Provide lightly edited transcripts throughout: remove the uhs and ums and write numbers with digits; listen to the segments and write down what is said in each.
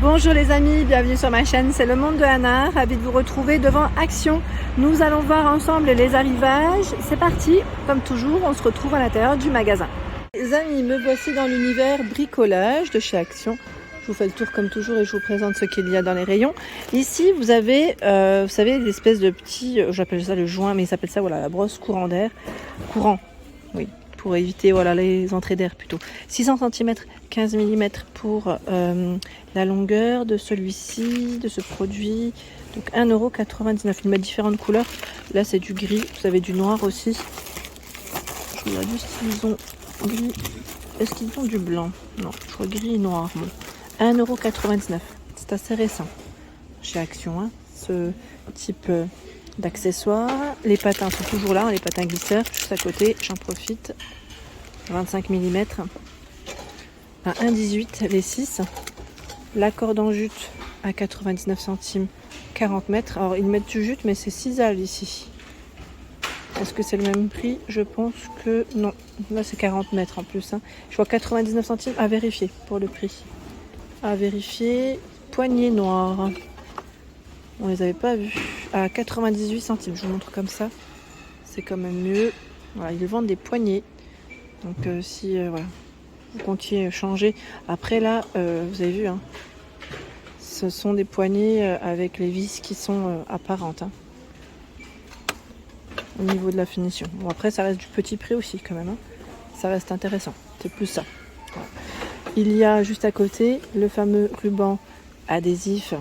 Bonjour les amis, bienvenue sur ma chaîne, c'est le monde de Anna, ravi de vous retrouver devant Action. Nous allons voir ensemble les arrivages. C'est parti, comme toujours, on se retrouve à l'intérieur du magasin. Les amis, me voici dans l'univers bricolage de chez Action. Je vous fais le tour comme toujours et je vous présente ce qu'il y a dans les rayons. Ici, vous avez, vous savez, des espèces de petits, j'appelle ça le joint, mais ils s'appellent ça, voilà, la brosse courant d'air. Courant, oui, pour éviter, voilà, les entrées d'air plutôt. 600 cm, 15 mm pour la longueur de celui-ci, de ce produit. Donc 1,99 €. Ils mettent différentes couleurs. Là, c'est du gris. Vous avez du noir aussi. Je regarde juste s'ils ont gris. Est-ce qu'ils ont du blanc? Non, je crois gris et noir. Bon. 1,99 €. C'est assez récent chez Action, hein, ce type d'accessoires. Les patins sont toujours là, hein, les patins glisseurs, juste à côté. J'en profite. 25 mm. À 1,18 les 6. La corde en jute à 99 centimes, 40 mètres. Alors ils mettent du jute, mais c'est Sisal ici. Est-ce que c'est le même prix? Je pense que non. Là c'est 40 mètres en plus. Hein. Je vois 99 centimes à vérifier pour le prix. À vérifier. Poignée noire. On les avait pas vus. À 98 centimes. Je vous montre comme ça. C'est quand même mieux. Voilà, ils vendent des poignées. Donc si voilà. Vous comptiez changer. Après là, vous avez vu, hein, ce sont des poignées avec les vis qui sont apparentes. Hein, au niveau de la finition. Bon après ça reste du petit prix aussi quand même. Hein. Ça reste intéressant. C'est plus ça. Voilà. Il y a juste à côté le fameux ruban adhésif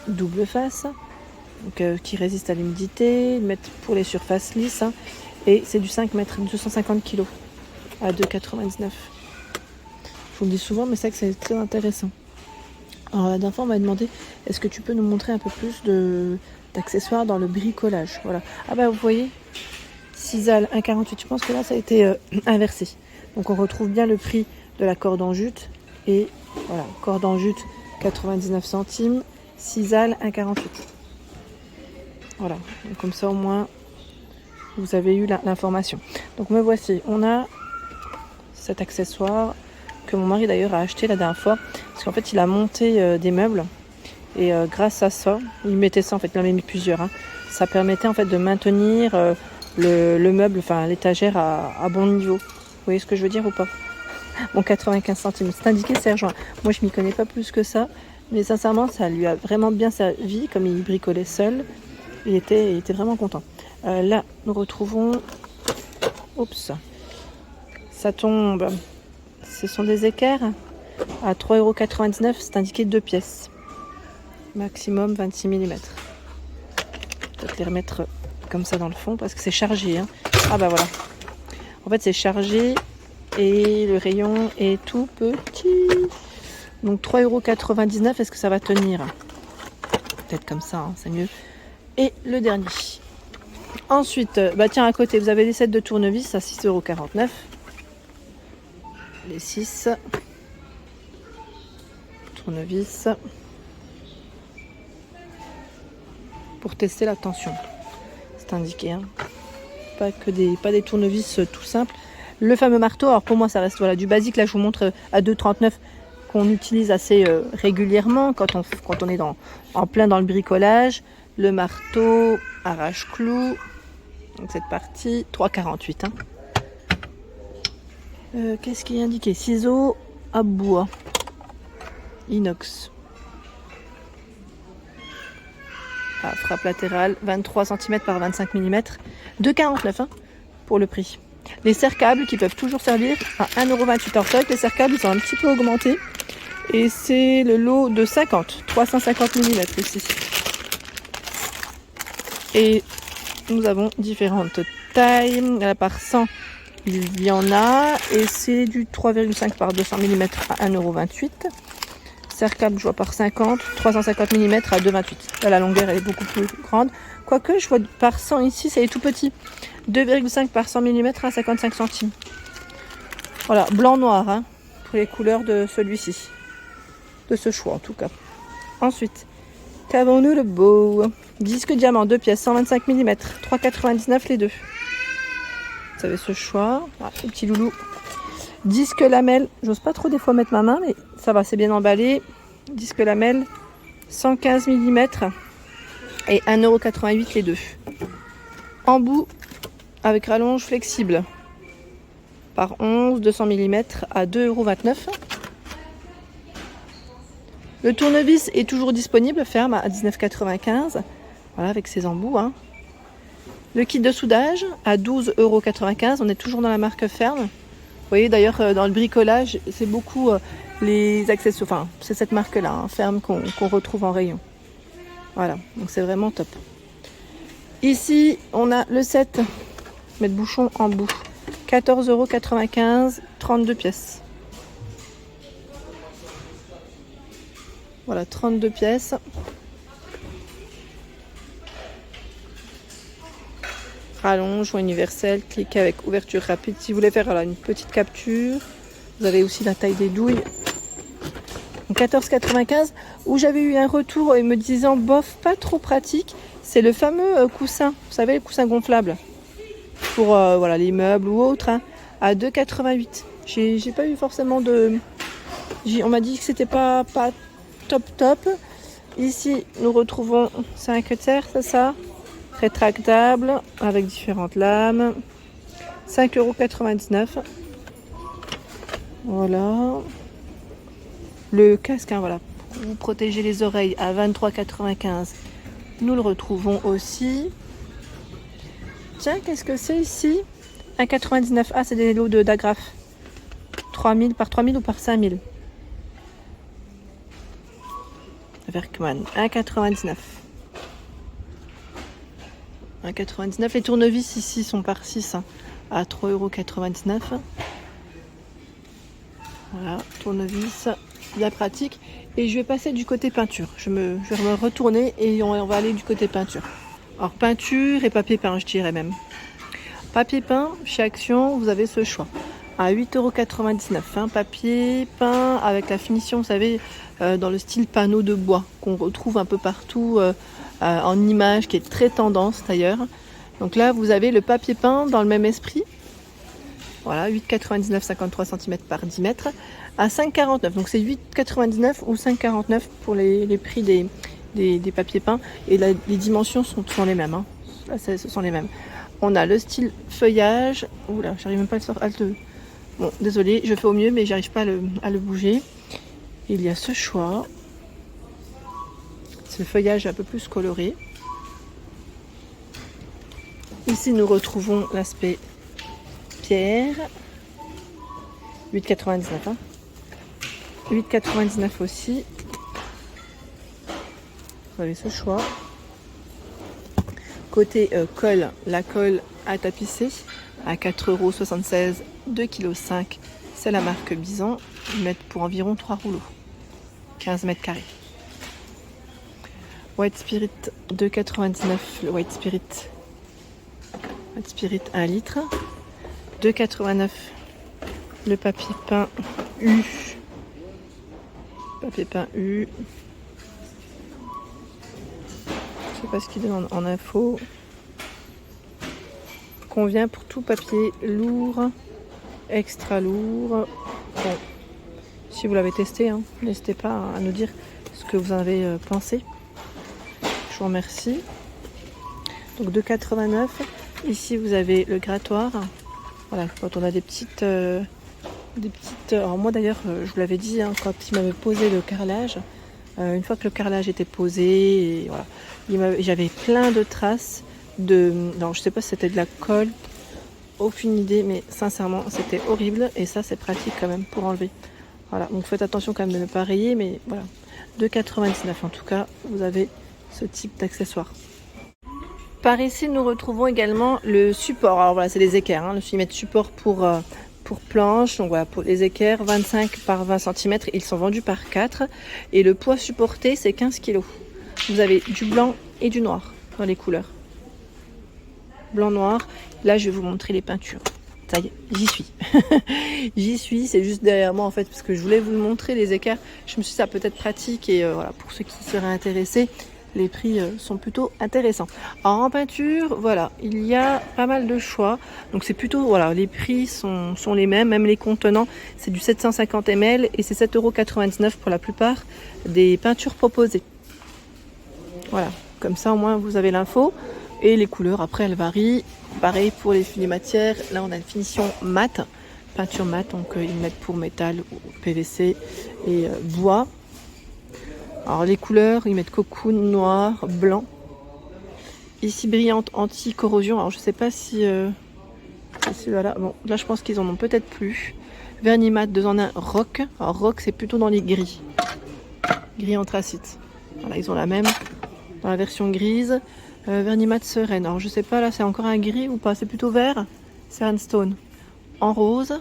double face. Donc, qui résiste à l'humidité. Ils mettent pour les surfaces lisses. Hein, et c'est du 5 mètres, 250 kg à 2,99 €. Je vous le dis souvent, mais c'est vrai que c'est très intéressant. Alors la dernière fois, on m'a demandé, est-ce que tu peux nous montrer un peu plus d'accessoires dans le bricolage? Voilà. Ah bah vous voyez, Sisal 1,48. Je pense que là, ça a été inversé. Donc on retrouve bien le prix de la corde en jute. Et voilà, corde en jute 99 centimes. Sisal 1,48. Voilà. Donc, comme ça, au moins, vous avez eu l'information. Donc me voici. On a cet accessoire que mon mari d'ailleurs a acheté la dernière fois parce qu'en fait il a monté des meubles et grâce à ça, il mettait ça en fait, il en a mis plusieurs, hein. Ça permettait en fait de maintenir le meuble, enfin l'étagère à bon niveau. Vous voyez ce que je veux dire ou pas? Bon, 95 centimes, c'est indiqué Sergent. Moi je m'y connais pas plus que ça, mais sincèrement ça lui a vraiment bien servi, comme il bricolait seul, il était vraiment content. Là nous retrouvons, oups, ça tombe. Ce sont des équerres à 3,99 €. C'est indiqué 2 pièces. Maximum 26 mm. Peut-être les remettre comme ça dans le fond parce que c'est chargé. Hein. Ah bah voilà. En fait c'est chargé et le rayon est tout petit. Donc 3,99 €. Est-ce que ça va tenir? Peut-être comme ça, hein, c'est mieux. Et le dernier. Ensuite, bah tiens à côté vous avez des sets de tournevis à 6,49 €. Les 6 tournevis pour tester la tension. C'est indiqué, hein. Pas des tournevis tout simples. Le fameux marteau, alors pour moi ça reste voilà, du basique. Là je vous montre à 2,39 € qu'on utilise assez régulièrement quand on est en plein dans le bricolage. Le marteau arrache-clou. Donc cette partie 3,48 €. Hein. Qu'est-ce qui est indiqué? Ciseaux à bois. Inox. Ah, frappe latérale, 23 cm par 25 mm. 2,49 € hein, pour le prix. Les serre-câbles qui peuvent toujours servir à 1,28 €. Alors c'est vrai que les serre-câbles ils ont un petit peu augmenté. Et c'est le lot de 50, 350 mm ici. Et nous avons différentes tailles. La par 100. Il y en a et c'est du 3,5 par 200 mm à 1,28 €. Serre-câble, je vois par 50, 350 mm à 2,28 €. Là, la longueur elle est beaucoup plus grande. Quoique, je vois par 100 ici, c'est tout petit. 2,5 par 100 mm à 55 centimes. Voilà, blanc-noir, hein, pour les couleurs de celui-ci. De ce choix en tout cas. Ensuite, qu'avons-nous de beau? Disque diamant, 2 pièces, 125 mm, 3,99 € les deux. Vous avez ce choix. Ah, le petit loulou. Disque lamelle. J'ose pas trop des fois mettre ma main, mais ça va, c'est bien emballé. disque lamelle 115 mm et 1,88 € les deux. Embout avec rallonge flexible par 11, 200 mm à 2,29 €. Le tournevis est toujours disponible, ferme à 19,95 €. Voilà, avec ses embouts. Hein. Le kit de soudage à 12,95 €. On est toujours dans la marque ferme. Vous voyez d'ailleurs dans le bricolage, c'est beaucoup les accessoires. Enfin, c'est cette marque-là, hein, ferme, qu'on retrouve en rayon. Voilà, donc c'est vraiment top. Ici, on a le set mettre bouchon en bout. 14,95 €, 32 pièces. Voilà, 32 pièces. Rallonge ou universel, cliquez avec ouverture rapide. Si vous voulez faire une petite capture, vous avez aussi la taille des douilles. 14,95 €. Où j'avais eu un retour me disant bof, pas trop pratique, c'est le fameux coussin. Vous savez, le coussin gonflable pour voilà, les meubles ou autres, hein, à 2,88 €. J'ai pas eu forcément de... On m'a dit que c'était pas top. Ici, nous retrouvons, c'est un cutter, c'est ça, rétractable avec différentes lames. 5,99 €. Voilà. Le casque, hein, voilà, pour vous protéger les oreilles à 23,95 €. Nous le retrouvons aussi. Tiens, qu'est-ce que c'est ici? 1,99 €. Ah, c'est des lots d'agrafes. 3000 par 3000 ou par 5000. Verkman, 1,99 €. 1,99 €. Les tournevis ici sont par 6 hein, à 3,99 €. Voilà, tournevis, bien pratique. Et je vais passer du côté peinture. Je vais me retourner et on va aller du côté peinture. Alors peinture et papier peint, je dirais même. Papier peint, chez Action, vous avez ce choix. À 8,99 €. Hein, papier peint avec la finition, vous savez, dans le style panneau de bois, qu'on retrouve un peu partout en image, qui est très tendance d'ailleurs. Donc là, vous avez le papier peint dans le même esprit. Voilà, 8,99 €, 53 cm par 10 mètres, à 5,49 €. Donc c'est 8,99 € ou 5,49 € pour les prix des papiers peints. Et là, les dimensions sont les mêmes. Hein. Là, ce sont les mêmes. On a le style feuillage. Oula, j'arrive même pas à le... Bon, désolé, je fais au mieux, mais j'arrive pas à le bouger. Il y a ce choix. C'est le feuillage un peu plus coloré. Ici, nous retrouvons l'aspect pierre. 8,99 €. Hein. 8,99 € aussi. Vous avez ce choix. Côté colle, la colle à tapisser à 4,76 €, 2,5 kg. C'est la marque Bison. Ils mettent pour environ 3 rouleaux. 15 mètres carrés. White Spirit 2,99 €. Le White Spirit 1 litre. 2,89 € le papier peint U. Papier peint U. Je sais pas ce qu'il donne en info. Convient pour tout papier lourd, extra lourd. Bon, si vous l'avez testé, hein, n'hésitez pas à nous dire ce que vous en avez pensé. Je vous remercie. Donc 2,89 €. Ici vous avez le grattoir. Voilà, quand on a des petites. Alors moi d'ailleurs, je vous l'avais dit, hein, quand il m'avait posé le carrelage, une fois que le carrelage était posé, et voilà, j'avais plein de traces non, je sais pas si c'était de la colle, aucune idée, mais sincèrement c'était horrible. Et ça, c'est pratique quand même pour enlever. Voilà, donc faites attention quand même de ne pas rayer, mais voilà, 2,99 € en tout cas, vous avez ce type d'accessoire. Par ici, nous retrouvons également le support. Alors voilà, c'est les équerres, hein, le support pour planche. Donc voilà, pour les équerres, 25 par 20 cm, ils sont vendus par 4. Et le poids supporté, c'est 15 kg. Vous avez du blanc et du noir dans les couleurs. Blanc, noir. Là, je vais vous montrer les peintures. Ça y est, j'y suis. J'y suis, c'est juste derrière moi en fait, parce que je voulais vous le montrer, les équerres. Je me suis dit, ça peut être pratique et voilà, pour ceux qui seraient intéressés. les prix sont plutôt intéressants. Alors en peinture, voilà, il y a pas mal de choix. Donc c'est plutôt, voilà, les prix sont les mêmes, même les contenants, c'est du 750 ml et c'est 7,99 € pour la plupart des peintures proposées. Voilà, comme ça au moins vous avez l'info. Et les couleurs, après elles varient. Pareil pour les matières, là on a une finition mat, peinture mat, donc ils mettent pour métal, PVC et bois. Alors les couleurs, ils mettent cocoon, noir, blanc. Ici brillante, anti-corrosion. Alors je sais pas si voilà. Bon, là je pense qu'ils en ont peut-être plus. Vernis mat 2 en 1 rock. Alors rock c'est plutôt dans les gris. Gris anthracite. Voilà, ils ont la même dans la version grise. Vernis mat sereine. Alors je sais pas là c'est encore un gris ou pas. C'est plutôt vert. Sandstone en rose.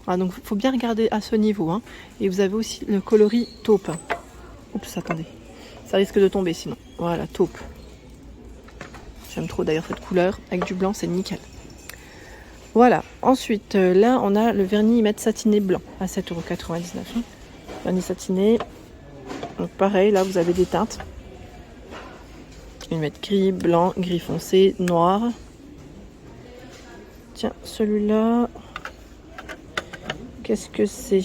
Ah, donc il faut bien regarder à ce niveau. Hein. Et vous avez aussi le coloris taupe. Oups, attendez. Ça risque de tomber sinon. Voilà, taupe. J'aime trop d'ailleurs cette couleur. Avec du blanc, c'est nickel. Voilà. Ensuite, là, on a le vernis mat satiné blanc à 7,99 €. Hein. Vernis satiné. Donc pareil, là, vous avez des teintes. Ils mettent gris, blanc, gris foncé, noir. Tiens, celui-là... Qu'est-ce que c'est?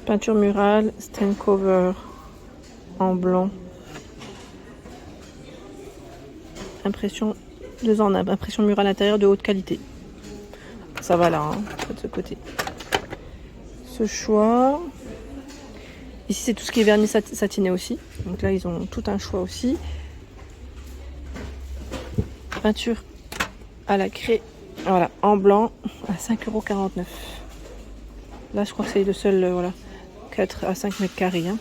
Peinture murale, stain cover en blanc. Impression 2 en 1, impression murale intérieure de haute qualité. Ça va là, hein, de ce côté. Ce choix. Ici c'est tout ce qui est vernis satiné aussi. Donc là ils ont tout un choix aussi. Peinture à la craie, voilà, en blanc à 5,49 €. Là, je crois que c'est le seul, voilà, 4 à 5 mètres carrés. Hein.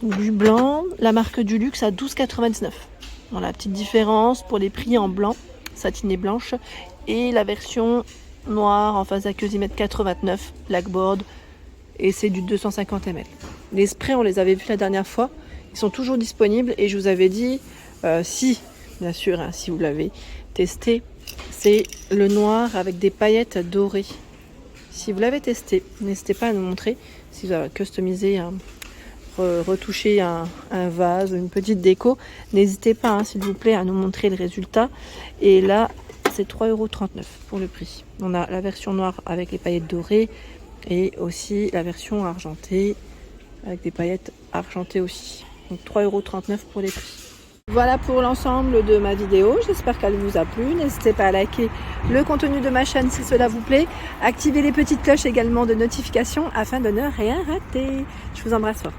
Du blanc, la marque du luxe à 12,99 €. Voilà, petite différence pour les prix en blanc, satiné blanche. Et la version noire en phase aqueuse, ils mettent 89 blackboard. Et c'est du 250 ml. Les sprays, on les avait vus la dernière fois. Ils sont toujours disponibles. Et je vous avais dit, si, bien sûr, hein, si vous l'avez testé, c'est le noir avec des paillettes dorées. Si vous l'avez testé, n'hésitez pas à nous montrer. Si vous avez customisé, retouché un vase, une petite déco, n'hésitez pas, hein, s'il vous plaît, à nous montrer le résultat. Et là, c'est 3,39 € pour le prix. On a la version noire avec les paillettes dorées et aussi la version argentée avec des paillettes argentées aussi. Donc 3,39 € pour les prix. Voilà pour l'ensemble de ma vidéo, j'espère qu'elle vous a plu. N'hésitez pas à liker le contenu de ma chaîne si cela vous plaît. Activez les petites cloches également de notification afin de ne rien rater. Je vous embrasse fort.